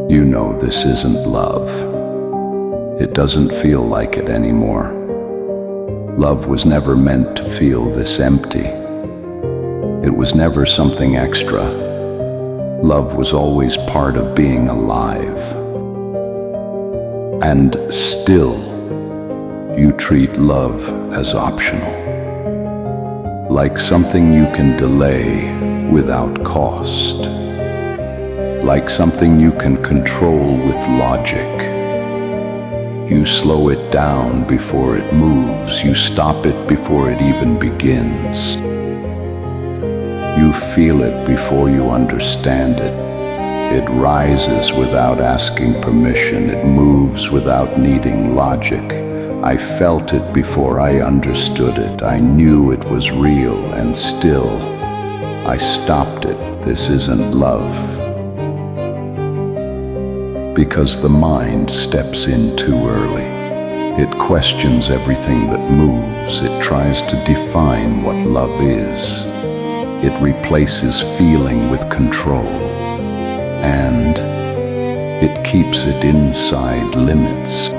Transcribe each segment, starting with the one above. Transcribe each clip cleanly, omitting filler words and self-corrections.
You know this isn't love. It doesn't feel like it anymore. Love was never meant to feel this empty. It was never something extra. Love was always part of being alive. And still, you treat love as optional, like something you can delay without cost, like something you can control with logic. You slow it down before it moves. You stop it before it even begins. You feel it before you understand it. It rises without asking permission. It moves without needing logic. I felt it before I understood it. I knew it was real, and still, I stopped it. This isn't love. Because the mind steps in too early. It questions everything that moves. It tries to define what love is. It replaces feeling with control. And it keeps it inside limits.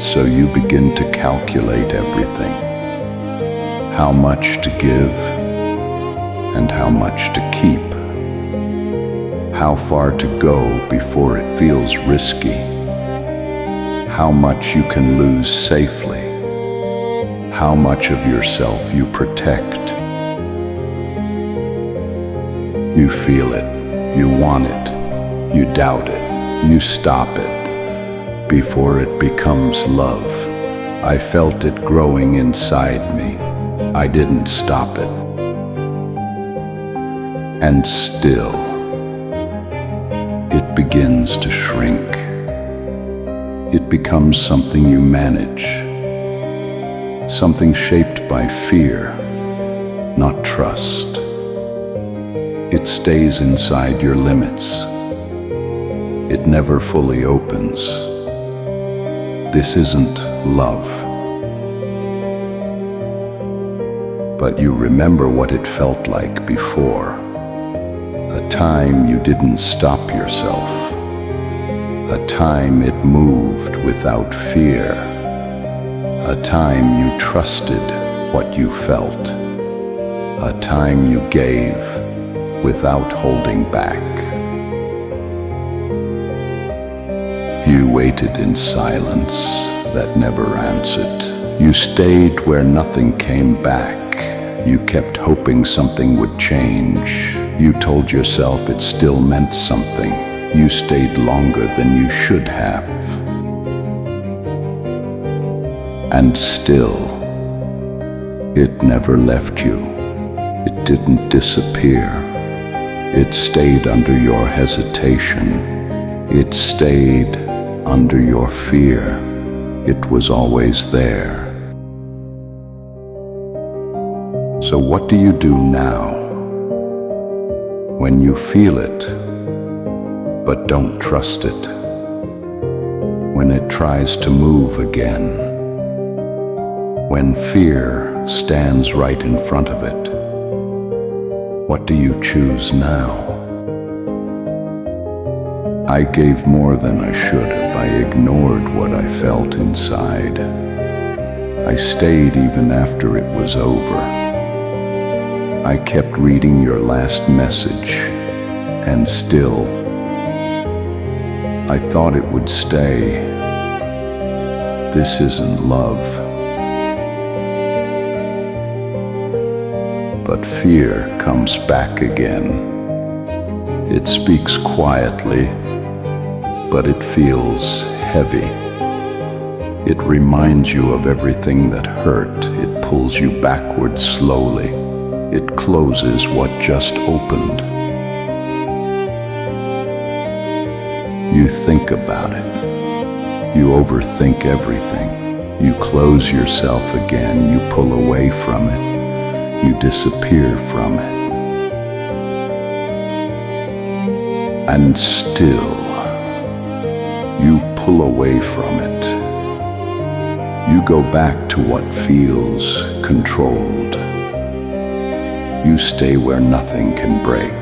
So you begin to calculate everything. How much to give and how much to keep. How far to go before it feels risky. How much you can lose safely. How much of yourself you protect. You feel it, you want it, you doubt it, you stop it before it becomes love. I felt it growing inside me. I didn't stop it. And still, it begins to shrink. It becomes something you manage, something shaped by fear, not trust. It stays inside your limits. It never fully opens. This isn't love. But you remember what it felt like before. A time you didn't stop yourself. A time it moved without fear. A time you trusted what you felt. A time you gave without holding back. You waited in silence that never answered. You stayed where nothing came back. You kept hoping something would change. You told yourself it still meant something. You stayed longer than you should have. And still, it never left you. It didn't disappear. It stayed under your hesitation. It stayed under your fear. It was always there. So what do you do now? When you feel it, but don't trust it. When it tries to move again. When fear stands right in front of it. What do you choose now? I gave more than I should have. I ignored what I felt inside. I stayed even after it was over. I kept reading your last message, and still, I thought it would stay. This isn't love. But fear comes back again. It speaks quietly, but it feels heavy. It reminds you of everything that hurt. It pulls you backward slowly. It closes what just opened. You think about it. You overthink everything. You close yourself again. You pull away from it. You disappear from it. And still, you pull away from it. You go back to what feels controlled. You stay where nothing can break.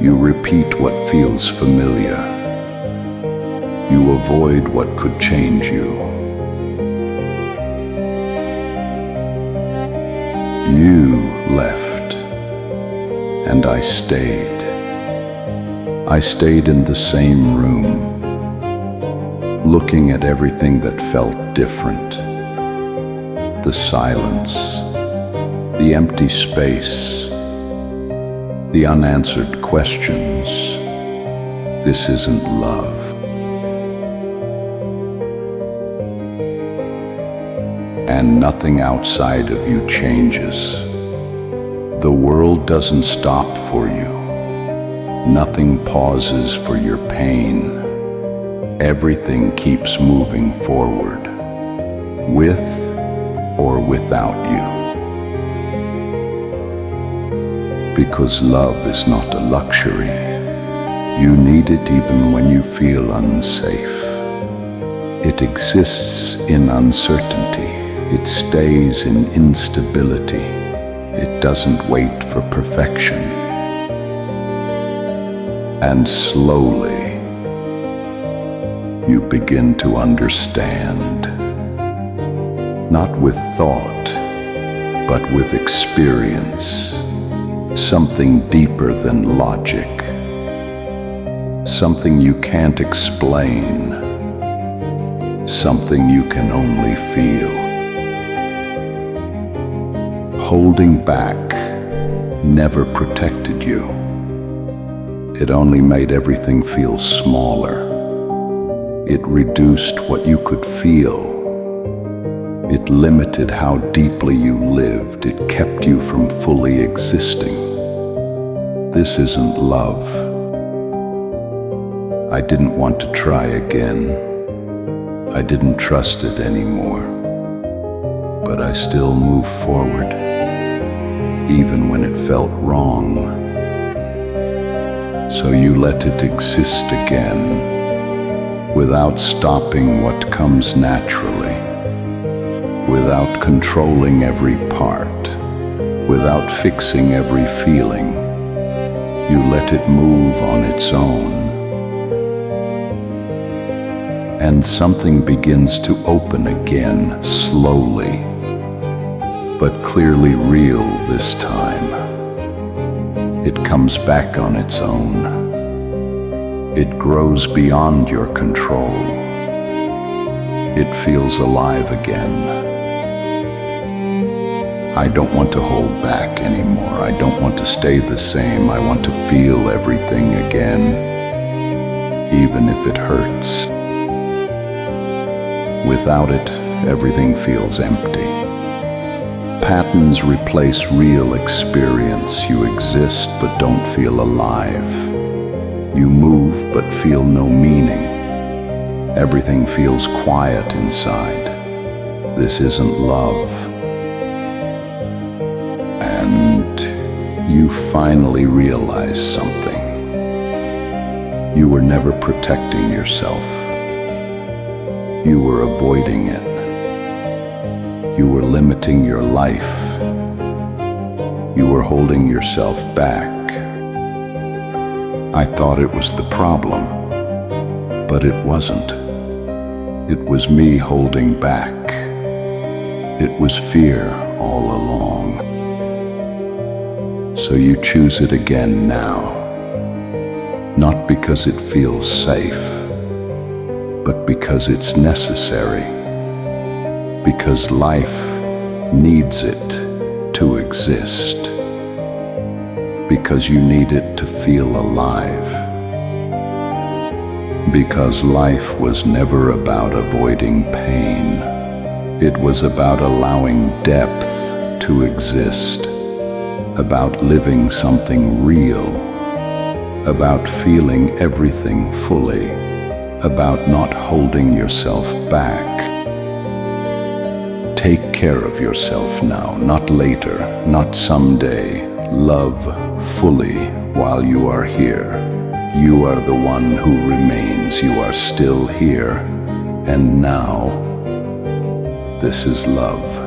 You repeat what feels familiar. You avoid what could change you. You left, and I stayed. I stayed in the same room, looking at everything that felt different. The silence, the empty space, the unanswered questions. This isn't love. And nothing outside of you changes. The world doesn't stop for you. Nothing pauses for your pain. Everything keeps moving forward, with or without you. Because love is not a luxury. You need it even when you feel unsafe. It exists in uncertainty. It stays in instability. It doesn't wait for perfection. And slowly, you begin to understand, not with thought, but with experience, something deeper than logic, something you can't explain, something you can only feel. Holding back never protected you. It only made everything feel smaller. It reduced what you could feel. It limited how deeply you lived. It kept you from fully existing. This isn't love. I didn't want to try again. I didn't trust it anymore. But I still moved forward, even when it felt wrong. So you let it exist again, without stopping what comes naturally, without controlling every part, without fixing every feeling. You let it move on its own. And something begins to open again, slowly, but clearly real this time. It comes back on its own. It grows beyond your control. It feels alive again. I don't want to hold back anymore. I don't want to stay the same. I want to feel everything again, even if it hurts. Without it, everything feels empty. Patterns replace real experience. You exist but don't feel alive. You move but feel no meaning. Everything feels quiet inside. This isn't love. And you finally realize something. You were never protecting yourself. You were avoiding it. You were limiting your life. You were holding yourself back. I thought it was the problem, but it wasn't. It was me holding back. It was fear all along. So you choose it again now, not because it feels safe, but because it's necessary, because life needs it to exist, because you need it to feel alive, because life was never about avoiding pain. It was about allowing depth to exist, about living something real, about feeling everything fully, about not holding yourself back. Take care of yourself now, not later, not someday. Love fully while you are here. You are the one who remains. You are still here. And now, this is love.